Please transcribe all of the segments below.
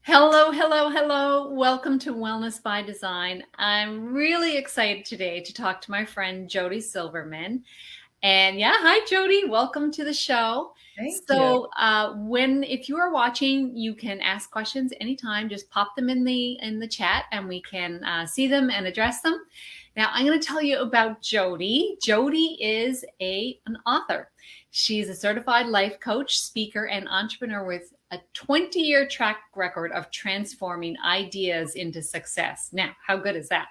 Hello, hello, hello. Welcome to Wellness by Design. I'm really excited today to talk to my friend Jodi Silverman. And yeah, hi Jodi, welcome to the show. Thank you. If you are watching, you can ask questions anytime. Just pop them in the chat, and we can see them and address them. Now, I'm going to tell you about Jodi. Jodi is an author. She's a certified life coach, speaker, and entrepreneur with a 20-year track record of transforming ideas into success. Now, how good is that?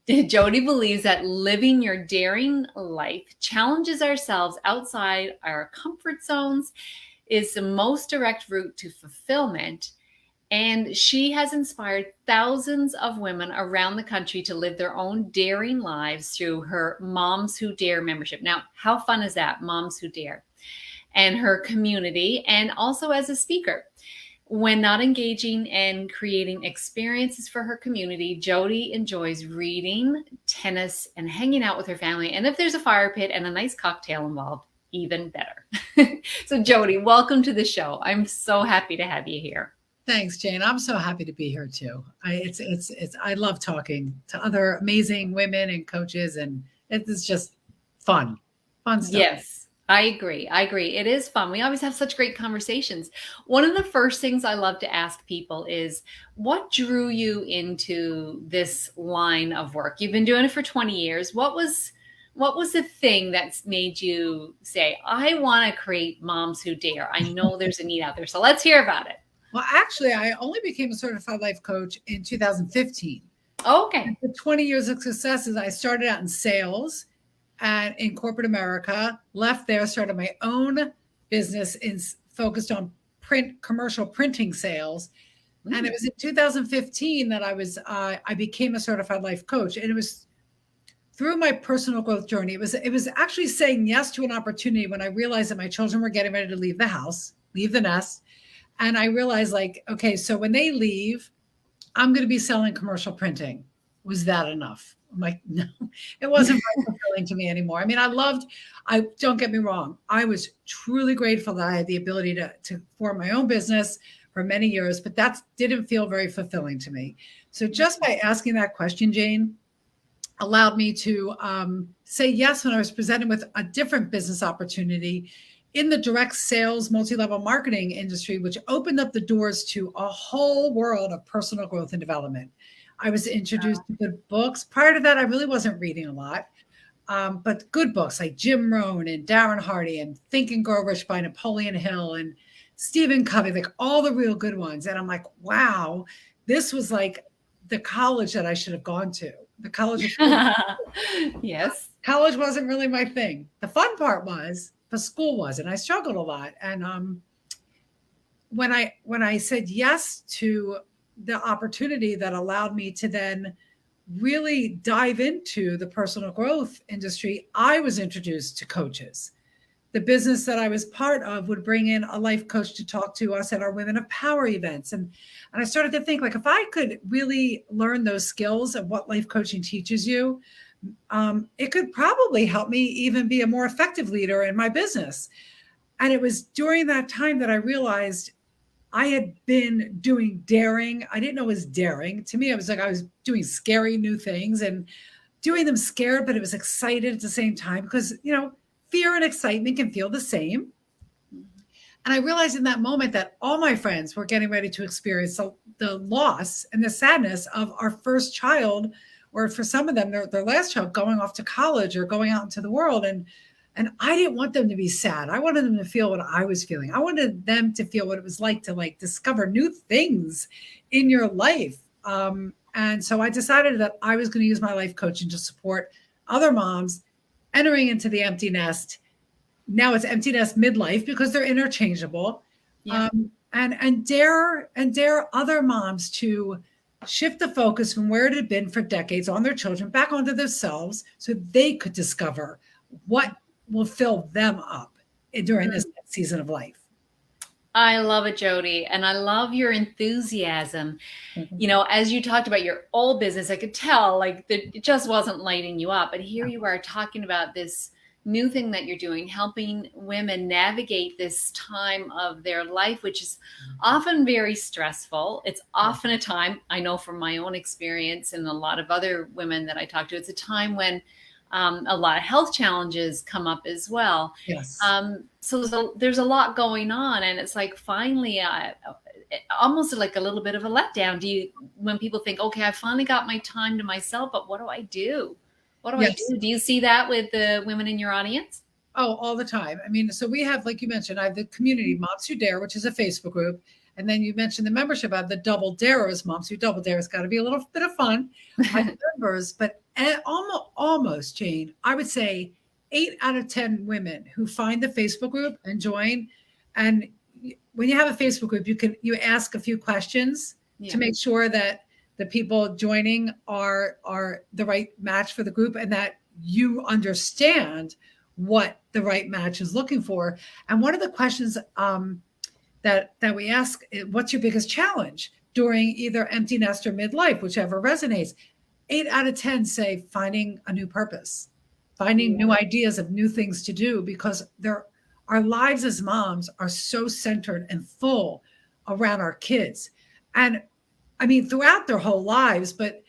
Jodi believes that living your daring life challenges ourselves outside our comfort zones is the most direct route to fulfillment. And she has inspired thousands of women around the country to live their own daring lives through her Moms Who Dare membership. Now, how fun is that? Moms Who Dare. And her community, and also as a speaker. When not engaging and creating experiences for her community, Jodi enjoys reading, tennis, and hanging out with her family. And if there's a fire pit and a nice cocktail involved, even better. So, Jodi, welcome to the show. I'm so happy to have you here. Thanks, Jane. I'm so happy to be here too. I love talking to other amazing women and coaches, and it's just fun stuff. Yes, I agree. I agree. It is fun. We always have such great conversations. One of the first things I love to ask people is what drew you into this line of work? You've been doing it for 20 years. What was the thing that's made you say, I want to create Moms Who Dare? I know there's a need out there. So let's hear about it. Well, actually, I only became a certified life coach in 2015. Okay. The 20 years of successes, I started out in sales and in corporate America, left there, started my own business focused on commercial printing sales. And it was in 2015 that I became a certified life coach. And it was through my personal growth journey. It was actually saying yes to an opportunity when I realized that my children were getting ready to leave the house, leave the nest. And I realized, like, okay, so when they leave, I'm going to be selling commercial printing. Was that enough? I'm like, no, it wasn't fulfilling to me anymore. I mean, I don't get me wrong. I was truly grateful that I had the ability to form my own business for many years, but that didn't feel very fulfilling to me. So just by asking that question, Jane, allowed me to say yes when I was presented with a different business opportunity in the direct sales, multi-level marketing industry, which opened up the doors to a whole world of personal growth and development. I was introduced to good books. Prior to that, I really wasn't reading a lot, but good books like Jim Rohn and Darren Hardy and Think and Grow Rich by Napoleon Hill and Stephen Covey, like all the real good ones. And I'm like, wow, this was like the college that I should have gone to. The college. Yes. College wasn't really my thing. The fun part was, but school was, and I struggled a lot. And when I said yes to the opportunity that allowed me to then really dive into the personal growth industry, I was introduced to coaches. The business that I was part of would bring in a life coach to talk to us at our Women of Power events. And I started to think, like, if I could really learn those skills of what life coaching teaches you, it could probably help me even be a more effective leader in my business. And it was during that time that I realized I had been doing daring. I didn't know it was daring. To me, it was like I was doing scary new things and doing them scared, but it was excited at the same time because, fear and excitement can feel the same. And I realized in that moment that all my friends were getting ready to experience the loss and the sadness of our first child, or for some of them, their last child going off to college or going out into the world. And I didn't want them to be sad. I wanted them to feel what I was feeling. I wanted them to feel what it was like to discover new things in your life. And so I decided that I was going to use my life coaching to support other moms entering into the empty nest. Now it's empty nest midlife because they're interchangeable. Yeah. And dare other moms to shift the focus from where it had been for decades on their children back onto themselves so they could discover what will fill them up during this next season of life. I love it, Jodi. And I love your enthusiasm. As you talked about your old business, I could tell it just wasn't lighting you up. But here you are talking about this new thing that you're doing, helping women navigate this time of their life, which is often very stressful. It's often a time, I know from my own experience and a lot of other women that I talk to, it's a time when a lot of health challenges come up as well. Yes. So there's a lot going on, and it's like finally, almost like a little bit of a letdown. When people think, okay, I finally got my time to myself, but what do I do? What do I Yes. do? Do you see that with the women in your audience? Oh, all the time. I mean, so we have, like you mentioned, I have the community Moms Who Dare, which is a Facebook group. And then you mentioned the membership. I have the Double Darers, Moms Who Double Dare. It's got to be a little bit of fun. My members, but almost, Jane, I would say 8 out of 10 women who find the Facebook group and join. And when you have a Facebook group, you ask a few questions to make sure that the people joining are the right match for the group, and that you understand what the right match is looking for. And one of the questions that we ask, what's your biggest challenge during either empty nest or midlife, whichever resonates? 8 out of 10 say finding a new purpose, finding new ideas of new things to do, because our lives as moms are so centered and full around our kids. And I mean, throughout their whole lives, but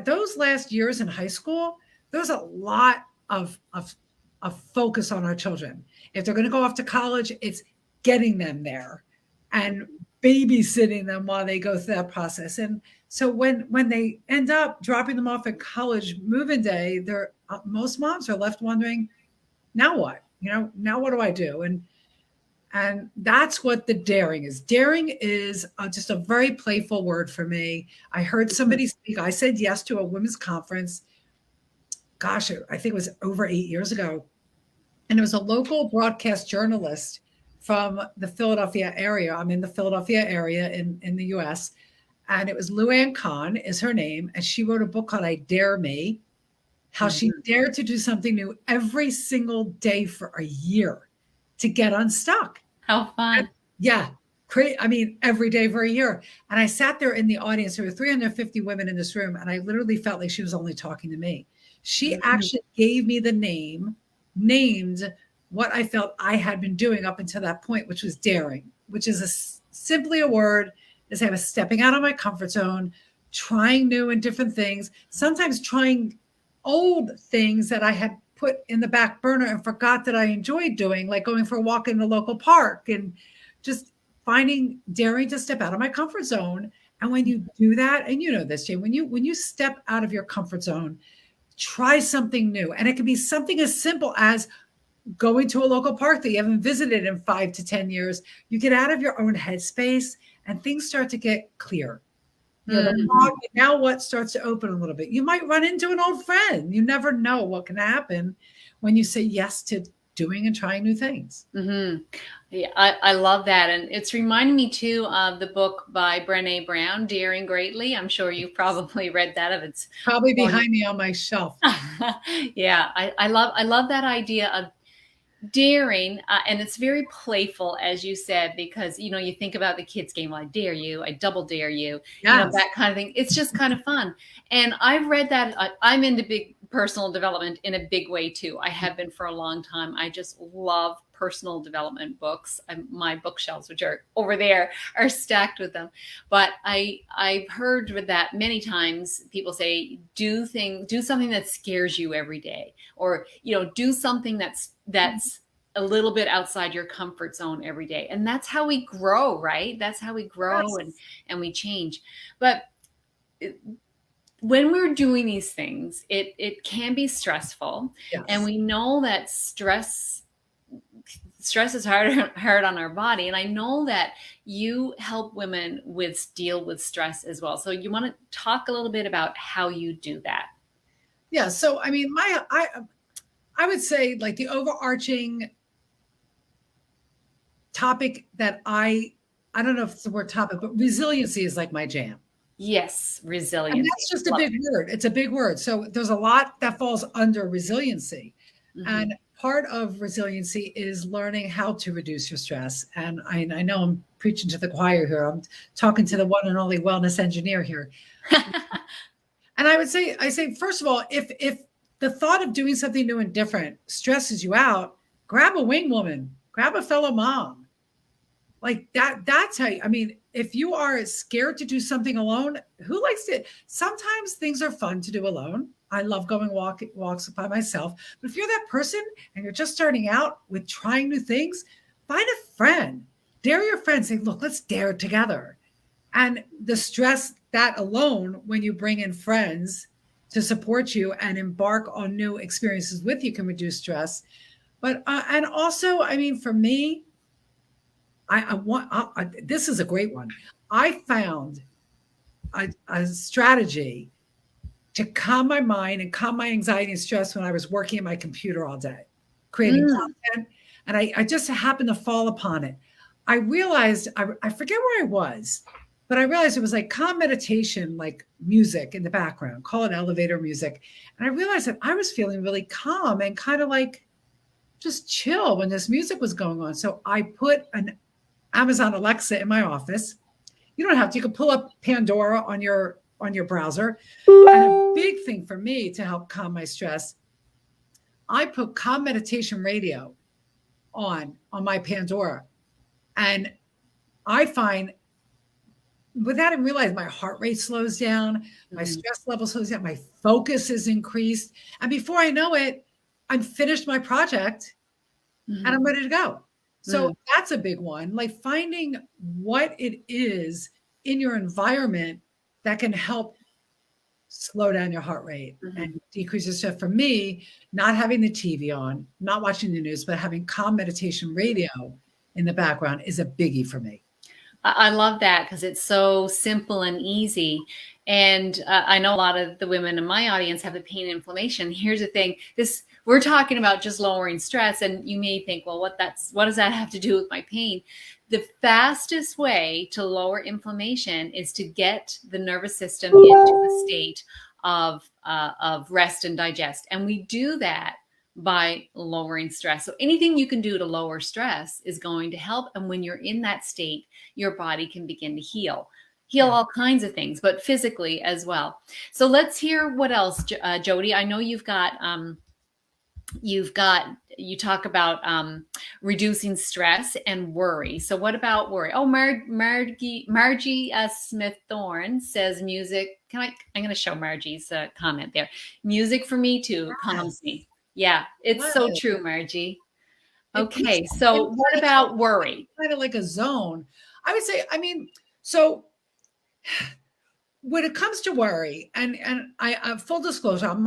those last years in high school, there's a lot of focus on our children. If they're going to go off to college, it's getting them there and babysitting them while they go through that process. And so when they end up dropping them off at college move-in day, most moms are left wondering, now what? Now what do I do? And that's what the daring is. Daring is just a very playful word for me. I heard somebody speak. I said yes to a women's conference. Gosh, I think it was over 8 years ago. And it was a local broadcast journalist from the Philadelphia area. I'm in the Philadelphia area in the US. And it was Luann Kahn is her name. And she wrote a book called I Dare Me, how she dared to do something new every single day for a year to get unstuck. How fun. Yeah. I mean, every day for a year. And I sat there in the audience. There were 350 women in this room. And I literally felt like she was only talking to me. She actually gave me the named what I felt I had been doing up until that point, which was daring, which is simply a word, is I was stepping out of my comfort zone, trying new and different things, sometimes trying old things that I had put in the back burner and forgot that I enjoyed doing, like going for a walk in the local park, and just daring to step out of my comfort zone. And when you do that, and you know this, Jane, when you step out of your comfort zone, try something new. And it can be something as simple as going to a local park that you haven't visited in 5 to 10 years. You get out of your own headspace and things start to get clear. Now what starts to open a little bit. You might run into an old friend. You never know what can happen when you say yes to doing and trying new things. Mm-hmm. Yeah, I love that. And it's reminding me too of the book by Brené Brown, Daring Greatly. I'm sure you've probably read that. It's probably behind me on my shelf. Yeah, I love that idea of daring, and it's very playful, as you said, because you think about the kids game, well, I dare you, I double dare you, that kind of thing. It's just kind of fun. And I've read that. I'm into big personal development in a big way too. I have been for a long time. I just love personal development books. My bookshelves, which are over there, are stacked with them. But I've heard that many times. People say, do something that scares you every day, or do something that's a little bit outside your comfort zone every day. And that's how we grow, right? That's how we grow. Yes. and we change. But when we're doing these things, it can be stressful. Yes. And we know that stress is hard on our body. And I know that you help women deal with stress as well. So you want to talk a little bit about how you do that? Yeah. So, I mean, I would say, like, the overarching topic that I don't know if it's the word topic, but resiliency is like my jam. Yes, resilience. And that's just a big word. It's a big word. So there's a lot that falls under resiliency. Mm-hmm. And part of resiliency is learning how to reduce your stress. And I know I'm preaching to the choir here. I'm talking to the one and only wellness engineer here. And I say, first of all, if the thought of doing something new and different stresses you out, grab a wing woman, grab a fellow mom. Like that's how I mean, if you are scared to do something alone, who likes it? Sometimes things are fun to do alone. I love going walks by myself. But if you're that person and you're just starting out with trying new things, find a friend. Dare your friends. Say, look, let's dare together. And the stress that alone, when you bring in friends to support you and embark on new experiences with you, can reduce stress. But and also, I mean, for me, this is a great one. I found a strategy to calm my mind and calm my anxiety and stress when I was working at my computer all day, creating content. And I just happened to fall upon it. I realized, I forget where I was, but I realized it was like calm meditation, like music in the background, call it elevator music. And I realized that I was feeling really calm and kind of like just chill when this music was going on. So I put an Amazon Alexa in my office. You don't have to, you can pull up Pandora on your browser. And a big thing for me to help calm my stress, I put calm meditation radio on my Pandora. And I find, without even realizing, my heart rate slows down, my stress level slows down, my focus is increased. And before I know it, I'm finished my project and I'm ready to go. So that's a big one, like finding what it is in your environment that can help slow down your heart rate and decrease the stress. For me, not having the TV on, not watching the news, but having calm meditation radio in the background is a biggie for me. I love that because it's so simple and easy. And I know a lot of the women in my audience have the pain and inflammation. Here's the thing, we're talking about just lowering stress, and you may think, well, what does that have to do with my pain? The fastest way to lower inflammation is to get the nervous system into a state of rest and digest. And we do that by lowering stress. So anything you can do to lower stress is going to help. And when you're in that state, your body can begin to heal all kinds of things, but physically as well. So let's hear what else, Jodi. I know you talk about reducing stress and worry. So what about worry? Oh, Margie Smith Thorne says music. I'm going to show Margie's comment there. Music for me too calms me. Yeah, it's so true, Margie. Okay, so what about worry? Kind of like a zone. I would say, I mean, so when it comes to worry, and I full disclosure, I'm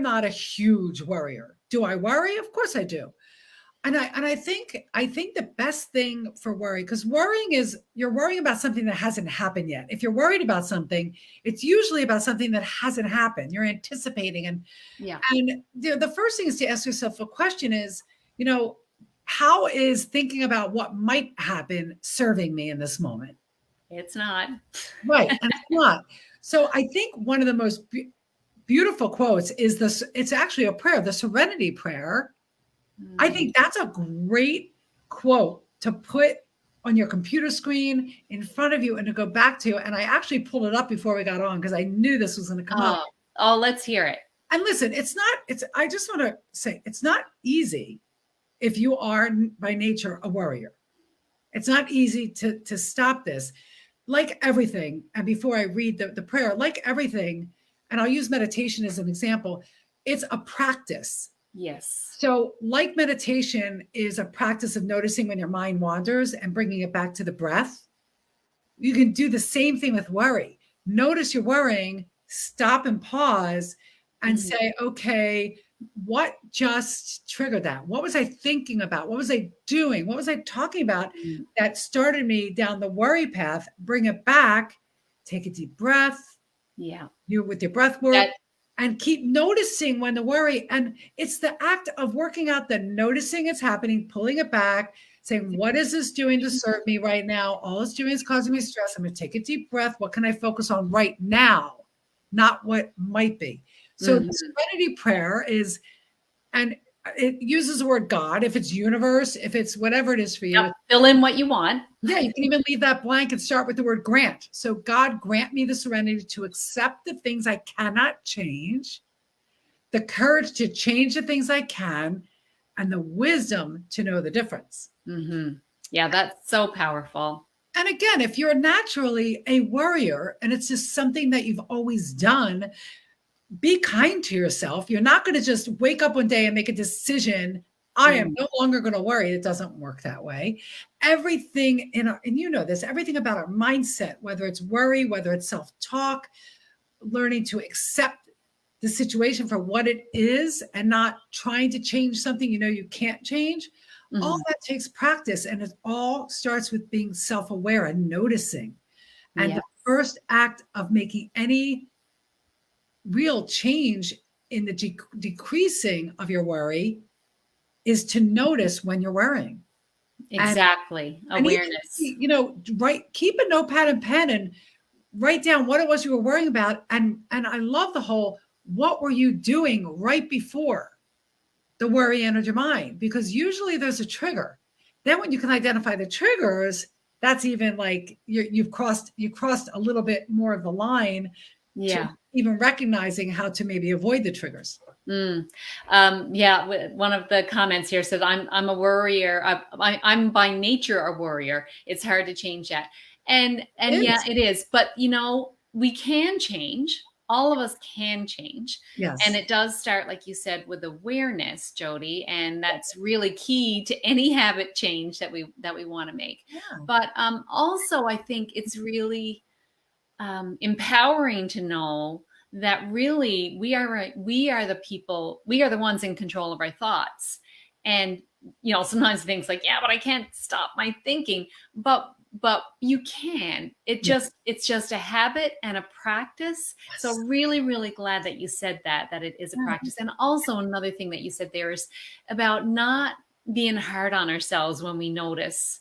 not a huge worrier. Do I worry? Of course I do. And I think the best thing for worry, because worrying is you're worrying about something that hasn't happened yet. If you're worried about something, it's usually about something that hasn't happened. You're anticipating. And the first thing is to ask yourself a question is, how is thinking about what might happen serving me in this moment? It's not. Right. And it's not. So I think one of the most beautiful quotes is this. It's actually a prayer, the Serenity Prayer. I think that's a great quote to put on your computer screen in front of you and to go back to. And I actually pulled it up before we got on because I knew this was going to come up. Oh, let's hear it. And listen, I just want to say it's not easy if you are by nature a worrier. It's not easy to stop this. Like everything, and before I read the prayer, like everything, and I'll use meditation as an example, it's a practice. Yes. So like meditation is a practice of noticing when your mind wanders and bringing it back to the breath. You can do the same thing with worry. Notice you're worrying, stop and pause and say, okay, what just triggered that? What was I thinking about? What was I doing? What was I talking about that started me down the worry path? Bring it back, take a deep breath. Yeah. You with your breath work and keep noticing when the worry, and it's the act of working out the noticing it's happening, pulling it back, saying, what is this doing to serve me right now? All it's doing is causing me stress. I'm going to take a deep breath. What can I focus on right now? Not what might be. So the Serenity Prayer is, and it uses the word God, if it's universe, if it's whatever it is for you. Fill in what you want. Yeah, you can even leave that blank and start with the word grant. So God, grant me the serenity to accept the things I cannot change, the courage to change the things I can, and the wisdom to know the difference. Mm-hmm. Yeah, that's so powerful. And again, if you're naturally a worrier and it's just something that you've always done, be kind to yourself. You're not going to just wake up one day and make a decision. I am no longer going to worry. It doesn't work that way. Everything in our, and you know this, everything about our mindset, whether it's worry, whether it's self-talk, learning to accept the situation for what it is and not trying to change something you know you can't change. All that takes practice, and it all starts with being self-aware and noticing. And the first act of making any real change in the decreasing of your worry is to notice when you're worrying. Exactly. Awareness. And even, keep a notepad and pen and write down what it was you were worrying about. And I love the whole, what were you doing right before the worry entered your mind? Because usually there's a trigger. Then when you can identify the triggers, that's even like you've crossed a little bit more of the line. Yeah. Even recognizing how to maybe avoid the triggers. One of the comments here says, I'm a worrier. I'm by nature a worrier. It's hard to change that. And yeah, it is. But, we can change. All of us can change. Yes. And it does start, like you said, with awareness, Jodi. And that's really key to any habit change that we want to make. Yeah. But also, I think it's really empowering to know that really we are the people, we are the ones in control of our thoughts. And, sometimes things like, yeah, but I can't stop my thinking, but you can. It's just a habit and a practice. Yes. So really, really glad that you said that it is a practice. And also another thing that you said there is about not being hard on ourselves when we notice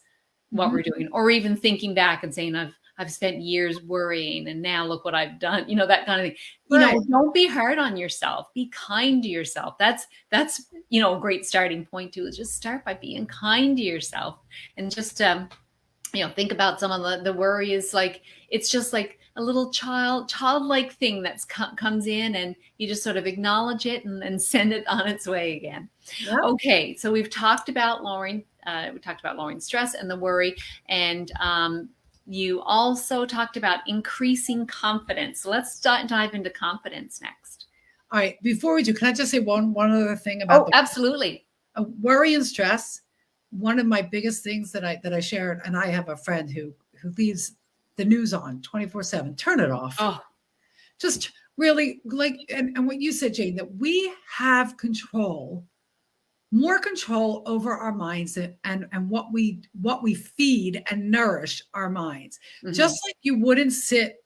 what we're doing, or even thinking back and saying, I've spent years worrying and now look what I've done, that kind of thing. Don't be hard on yourself. Be kind to yourself. That's a great starting point too, is just start by being kind to yourself. And just, think about some of the worry is like, it's just like a little childlike thing that's comes in, and you just sort of acknowledge it and send it on its way again. Yep. Okay. So we've talked about lowering stress and the worry, and, you also talked about increasing confidence. So let's dive into confidence next. All right. Before we do, can I just say one other thing about absolutely. Worry and stress. One of my biggest things that I shared, and I have a friend who leaves the news on 24/7. Turn it off. Oh, just really and what you said, Jane, that we have more control over our minds and what we feed and nourish our minds. Mm-hmm. Just like you wouldn't sit,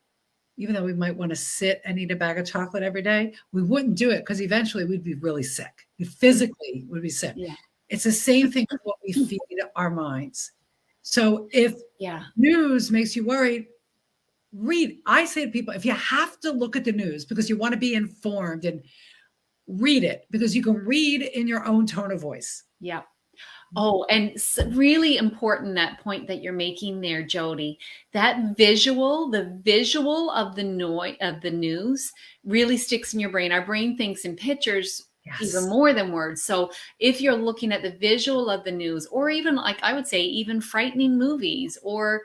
even though we might want to sit and eat a bag of chocolate every day, we wouldn't do it because eventually we'd be really sick. We physically would be sick. Yeah. It's the same thing with what we feed our minds. So if news makes you worried, read. I say to people, if you have to look at the news because you want to be informed, and read it, because you can read in your own tone of voice. Yeah. Oh, and it's really important, that point that you're making there, Jodi, that the visual of the news really sticks in your brain. Our brain thinks in pictures even more than words. So if you're looking at the visual of the news, or even, like I would say, even frightening movies, or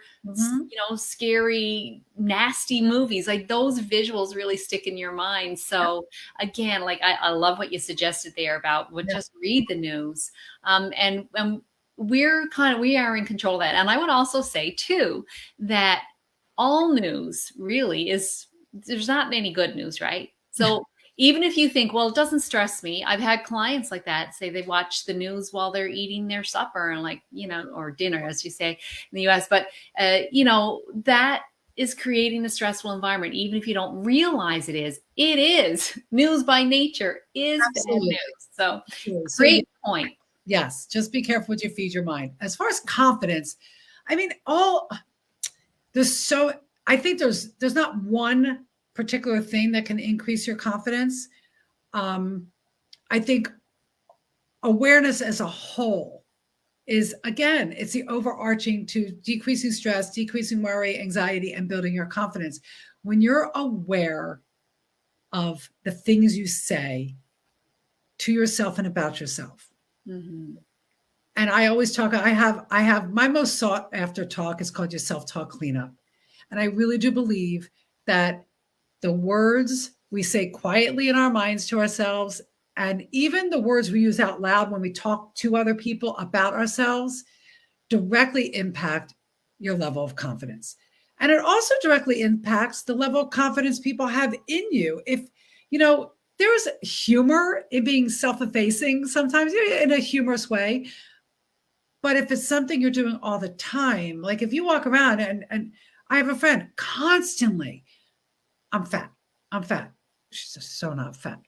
scary, nasty movies, like those visuals really stick in your mind. So again, like I love what you suggested there about just read the news. And we are in control of that. And I would also say too that all news really there's not any good news, right? So even if you think, well, it doesn't stress me. I've had clients like that say they watch the news while they're eating their supper, and or dinner, as you say in the US. But, that is creating a stressful environment. Even if you don't realize it is. News by nature is bad news. So great point. Yes. Just be careful what you feed your mind. As far as confidence, I mean, I think there's not one particular thing that can increase your confidence. I think awareness as a whole is, again, it's the overarching to decreasing stress, decreasing worry, anxiety, and building your confidence. When you're aware of the things you say, to yourself and about yourself. Mm-hmm. And I always talk, I have my most sought after talk is called your self-talk cleanup. And I really do believe that the words we say quietly in our minds to ourselves, and even the words we use out loud when we talk to other people about ourselves, directly impact your level of confidence. And it also directly impacts the level of confidence people have in you. If, there is humor in being self-effacing sometimes in a humorous way. But if it's something you're doing all the time, like if you walk around and I have a friend constantly, I'm fat. I'm fat. She's just so not fat.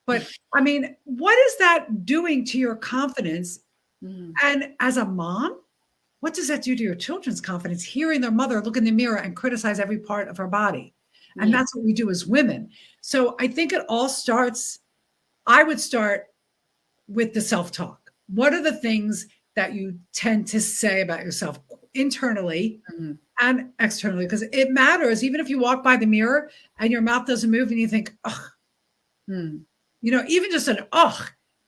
But I mean, what is that doing to your confidence? Mm-hmm. And as a mom, what does that do to your children's confidence? Hearing their mother look in the mirror and criticize every part of her body. And Yeah. that's what we do as women. So I think it all starts, I would start with the self-talk. What are the things that you tend to say about yourself internally Mm-hmm. and externally? Because it matters. Even if you walk by the mirror and your mouth doesn't move and you think, oh, even just an, oh,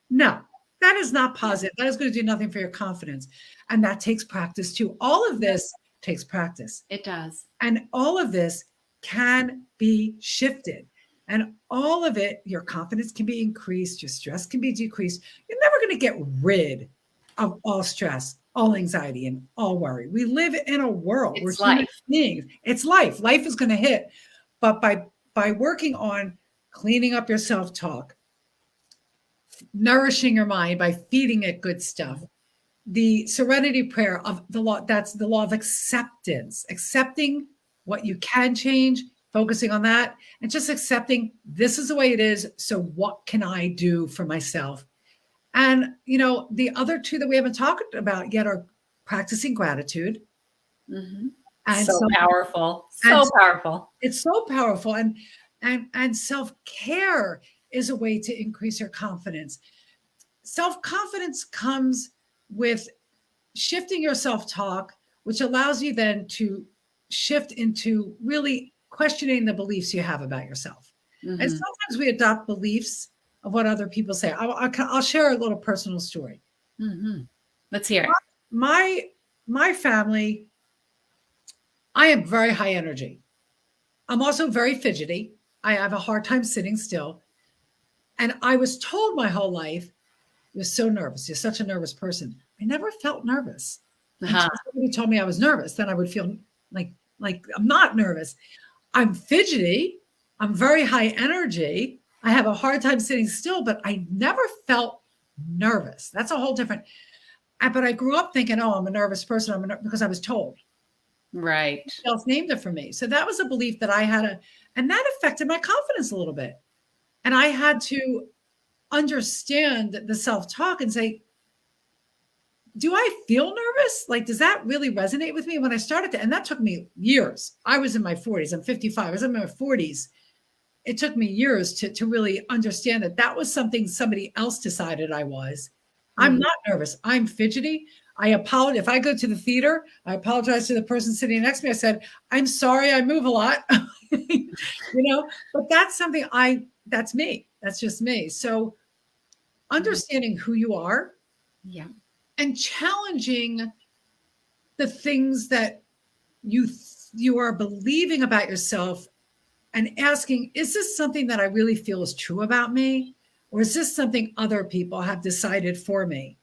no, that is not positive. That is going to do nothing for your confidence. And that takes practice too. All of this takes practice. It does. And all of this can be shifted. And all of it, your confidence can be increased, your stress can be decreased. You're never going to get rid of all stress, all anxiety, and all worry. We live in a world where human beings, it's life. Life is going to hit. But by working on cleaning up your self-talk, nourishing your mind by feeding it good stuff, the serenity prayer of the law, that's the law of acceptance, accepting what you can change, focusing on that, and just accepting this is the way it is. So what can I do for myself? And, the other two that we haven't talked about yet are practicing gratitude. Mm-hmm. And so powerful. So powerful. It's so powerful. And self-care is a way to increase your confidence. Self-confidence comes with shifting your self-talk, which allows you then to shift into really questioning the beliefs you have about yourself. Mm-hmm. And sometimes we adopt beliefs of what other people say. I'll share a little personal story. Mm-hmm. Let's hear it. My family, I am very high energy. I'm also very fidgety. I have a hard time sitting still. And I was told my whole life, you're so nervous. You're such a nervous person. I never felt nervous. Until somebody told me I was nervous, then I would feel like I'm not nervous. I'm fidgety. I'm very high energy. I have a hard time sitting still, but I never felt nervous. That's a whole different. But I grew up thinking, oh, I'm a nervous person. Because I was told. Right. Somebody else named it for me. So that was a belief that I had, and that affected my confidence a little bit. And I had to understand the self-talk and say, do I feel nervous? Like, does that really resonate with me? When I started to, and that took me years. I was in my 40s. I'm 55. I was in my 40s. It took me years to really understand that was something somebody else decided I was. Mm-hmm. I'm not nervous. I'm fidgety. I apologize. If I go to the theater, I apologize to the person sitting next to me. I said, I'm sorry, I move a lot, but that's something that's me. That's just me. So understanding who you are. Yeah. And challenging the things that you are believing about yourself and asking, is this something that I really feel is true about me? Or is this something other people have decided for me?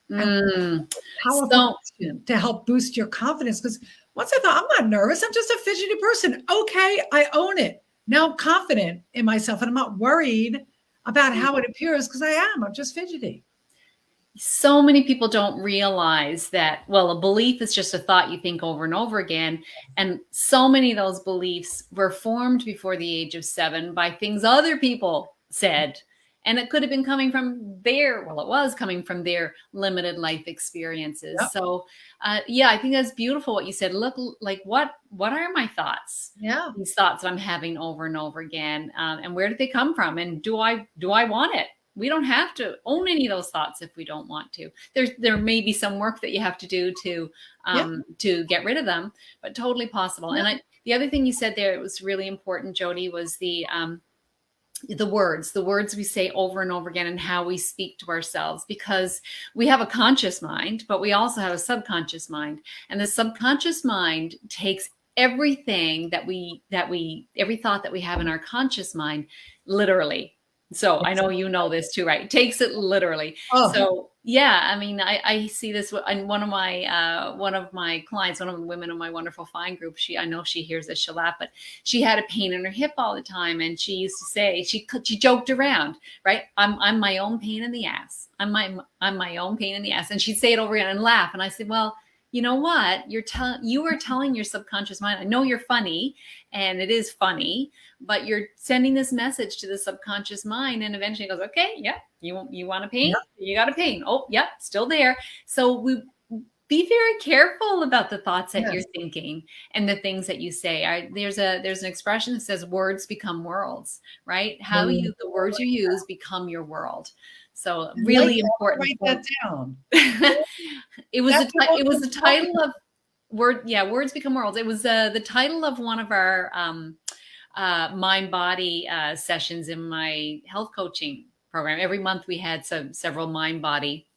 And powerful to help boost your confidence. Because once I thought, I'm not nervous. I'm just a fidgety person. Okay, I own it. Now I'm confident in myself and I'm not worried about how it appears because I am. I'm just fidgety. So many people don't realize that, well, a belief is just a thought you think over and over again. And so many of those beliefs were formed before the age of 7 by things other people said. And it could have been coming from it was coming from their limited life experiences. Yep. So, I think that's beautiful what you said. Look, like what are my thoughts? Yeah. These thoughts that I'm having over and over again. And where did they come from? And do I want it? We don't have to own any of those thoughts if we don't want to. There may be some work that you have to do to get rid of them, but totally possible. Yeah. And the other thing you said there, it was really important, Jodi, was the the words we say over and over again, and how we speak to ourselves, because we have a conscious mind, but we also have a subconscious mind, and the subconscious mind takes everything every thought that we have in our conscious mind literally. So I know you know this too, right? It takes it literally. Oh, So yeah, I mean, I see this in one of my clients, one of the women in my wonderful fine group. I know she hears this, she'll laugh, but she had a pain in her hip all the time, and she used to say, she joked around, right? I'm my own pain in the ass. I'm my own pain in the ass, and she'd say it over again and laugh. And I said, well, you know what? You are telling your subconscious mind. I know you're funny, and it is funny, but you're sending this message to the subconscious mind, and eventually it goes, okay, yeah, you want a pain? yeah. You got a pain. Oh, yeah, still there. So we be very careful about the thoughts that you're thinking and the things that you say. There's an expression that says words become worlds, right? The words you use become your world. So really important. Write that down. It was the title of Words Become Worlds. It was the title of one of our mind body sessions in my health coaching program. Every month we had several mind body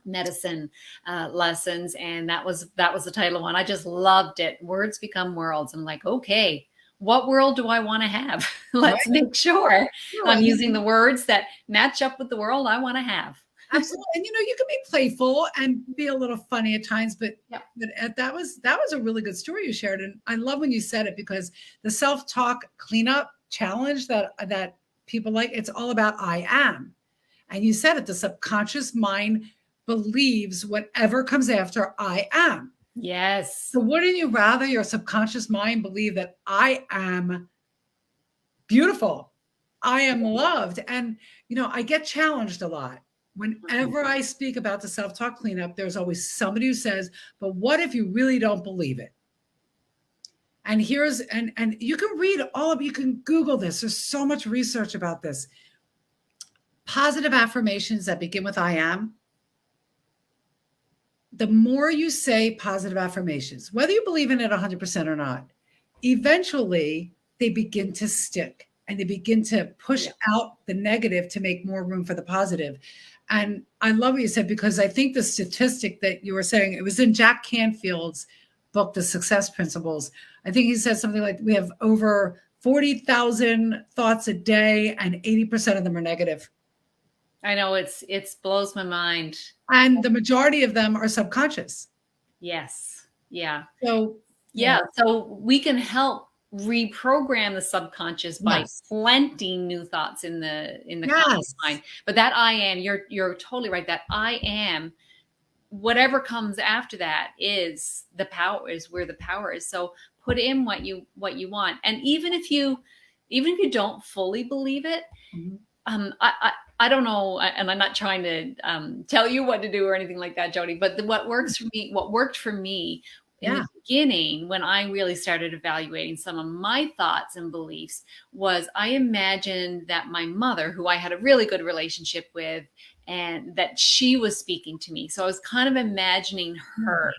medicine lessons, and that was the title of one. I just loved it. Words Become Worlds. I'm like, okay, what world do I want to have? Let's make sure I'm using the words that match up with the world I want to have. Absolutely. And you can be playful and be a little funny at times, but that was a really good story you shared. And I love when you said it, because the self-talk cleanup challenge that people like, it's all about I am. And you said it, the subconscious mind believes whatever comes after I am. Yes. So wouldn't you rather your subconscious mind believe that I am beautiful, I am loved? And, I get challenged a lot. Whenever I speak about the self-talk cleanup, there's always somebody who says, but what if you really don't believe it? And and you can read you can Google this. There's so much research about this. Positive affirmations that begin with I am. The more you say positive affirmations, whether you believe in it 100% or not, eventually they begin to stick, and they begin to push out the negative to make more room for the positive. And I love what you said, because I think the statistic that you were saying, it was in Jack Canfield's book, The Success Principles. I think he said something like, we have over 40,000 thoughts a day, and 80% of them are negative. I know, it's blows my mind. And the majority of them are subconscious. Yes. Yeah. So so we can help reprogram the subconscious by planting new thoughts in the conscious mind. But that I am, you're totally right. That I am, whatever comes after that is the power, is where the power is. So put in what you want. And even if you don't fully believe it, I don't know, and I'm not trying to tell you what to do or anything like that, Jodi, but what worked for me in the beginning, when I really started evaluating some of my thoughts and beliefs, was I imagined that my mother, who I had a really good relationship with, and that she was speaking to me. So I was kind of imagining her,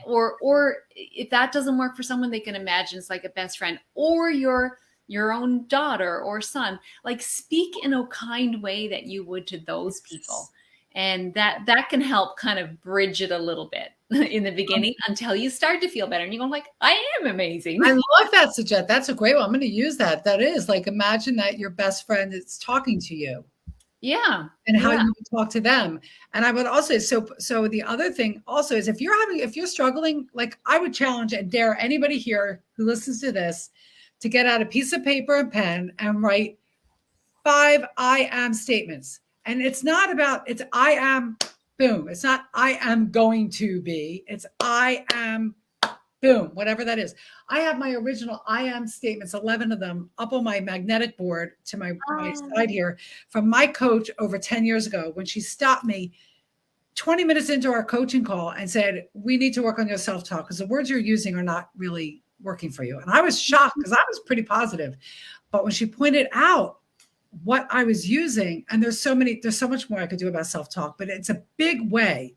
or if that doesn't work for someone, they can imagine it's like a best friend, or your own daughter or son. Like, speak in a kind way that you would to those people. And that can help kind of bridge it a little bit in the beginning until you start to feel better. And you go like, I am amazing. I love that, Sujat. That's a great one. I'm going to use that. That is like, imagine that your best friend is talking to you. Yeah. And how you would talk to them. And I would also, so the other thing also is, if you're struggling, like, I would challenge and dare anybody here who listens to this to get out a piece of paper and pen and write 5 I am statements. And it's I am, boom. It's not I am going to be, it's I am, boom, whatever that is. I have my original I am statements, 11 of them, up on my magnetic board to my side here, from my coach over 10 years ago, when she stopped me 20 minutes into our coaching call and said, we need to work on your self-talk, because the words you're using are not really working for you. And I was shocked, because I was pretty positive. But when she pointed out what I was using, and there's so much more I could do about self-talk, but it's a big way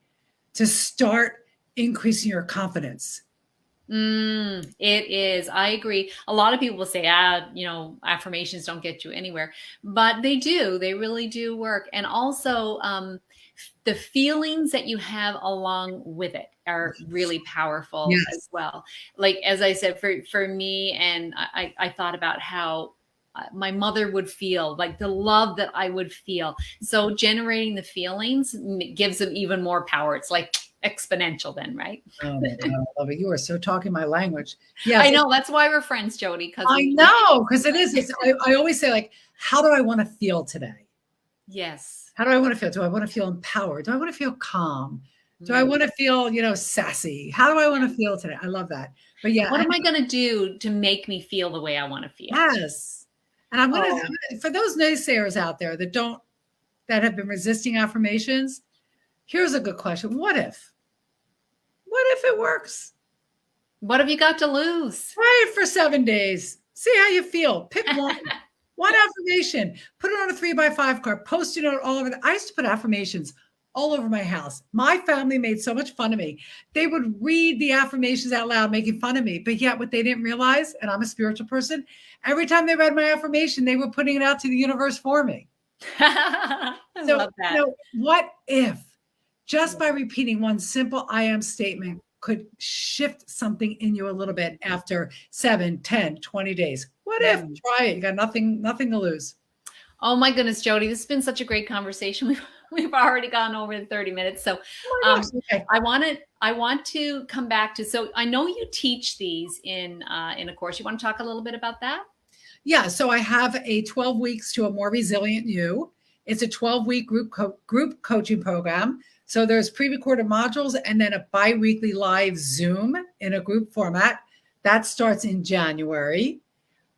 to start increasing your confidence. It is. I agree. A lot of people will say, affirmations don't get you anywhere, but they do. They really do work. And also, the feelings that you have along with it are really powerful Yes. as well. Like, as I said, for me, and I thought about how my mother would feel, like the love that I would feel. So generating the feelings gives them even more power. It's like exponential then, right? Oh my God, I love it. You are so talking my language. I Yes, know, that's why we're friends, Jodi, because I we know, because it is. I always say, like, how do I want to feel today? yes. How do I want to feel? Do I want to feel empowered? Do I want to feel calm? Do I Mm. want to feel, sassy? How do I want to feel today? I love that. But yeah, What am I going to do to make me feel the way I want to feel? yes. And I'm gonna, Oh, for those naysayers out there that have been resisting affirmations, here's a good question. What if? What if it works? what have you got to lose? Try it for 7 days. See how you feel. Pick one affirmation. Put it on a 3x5 card. Post it all over. I used to put affirmations all over my house. My family made so much fun of me. They would read the affirmations out loud, making fun of me. But yet, what they didn't realize, and I'm a spiritual person, every time they read my affirmation, they were putting it out to the universe for me. I So, love that. what if just by repeating one simple I am statement could shift something in you a little bit after 7, 10, 20 days? What if? Mm. Try it. You got nothing to lose. Oh my goodness, Jodi, this has been such a great conversation. We've already gone over the 30 minutes. So Oh my gosh. Okay. I want to come back to, so I know you teach these in a course. You want to talk a little bit about that? Yeah. So I have a 12 weeks to a more resilient you. It's a 12-week group coaching program. So there's pre-recorded modules and then a bi-weekly live Zoom in a group format. That starts in January.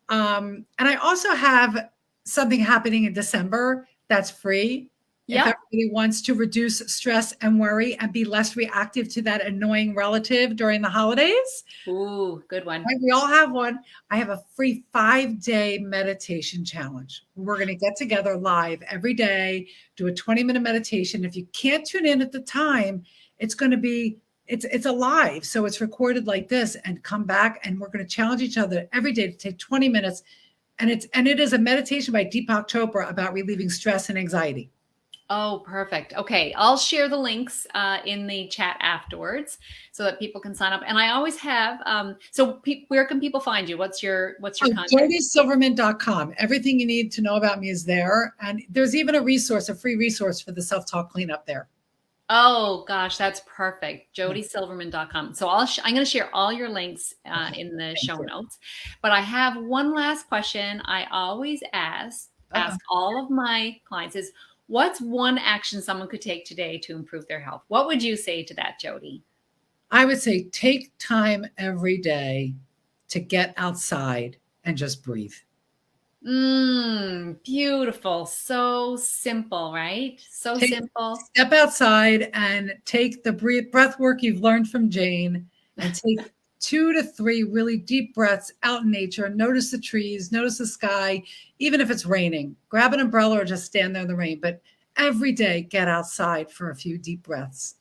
And I also have something happening in December that's free. If Yep. everybody wants to reduce stress and worry and be less reactive to that annoying relative during the holidays, Ooh, good one. right? We all have one. I have a free 5-day meditation challenge. We're going to get together live every day, do a 20-minute meditation. If you can't tune in at the time, it's going to be it's a live, so it's recorded like this, and come back, and we're going to challenge each other every day to take 20 minutes, and it is a meditation by Deepak Chopra about relieving stress and anxiety. Oh, perfect. Okay, I'll share the links in the chat afterwards so that people can sign up. And I always have. Where can people find you? What's your contact? JodiSilverman.com. Everything you need to know about me is there, and there's even a free resource for the self-talk cleanup there. Oh gosh, that's perfect. JodiSilverman.com. So I'm going to share all your links in the show notes. But I have one last question. I always ask all of my clients is, what's one action someone could take today to improve their health? What would you say to that, Jodi? I would say take time every day to get outside and just breathe. Beautiful. So simple, right? So simple. Step outside and take the breath work you've learned from Jane and take 2 to 3 really deep breaths out in nature. Notice the trees, notice the sky, even if it's raining. Grab an umbrella or just stand there in the rain. But every day, get outside for a few deep breaths.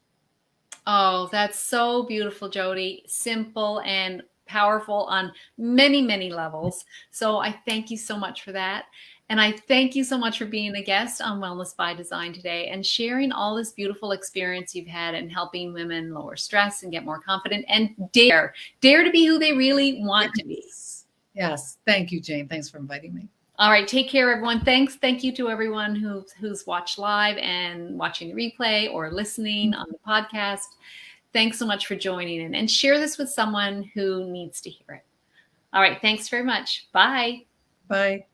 Oh, that's so beautiful, Jodi. Simple and powerful on many, many levels. So I thank you so much for that. And I thank you so much for being a guest on Wellness by Design today and sharing all this beautiful experience you've had in helping women lower stress and get more confident and dare to be who they really want to be. Yes. Thank you, Jane. Thanks for inviting me. All right. Take care, everyone. Thanks. Thank you to everyone who's watched live and watching the replay or listening on the podcast. Thanks so much for joining in, and share this with someone who needs to hear it. All right. Thanks very much. Bye. Bye.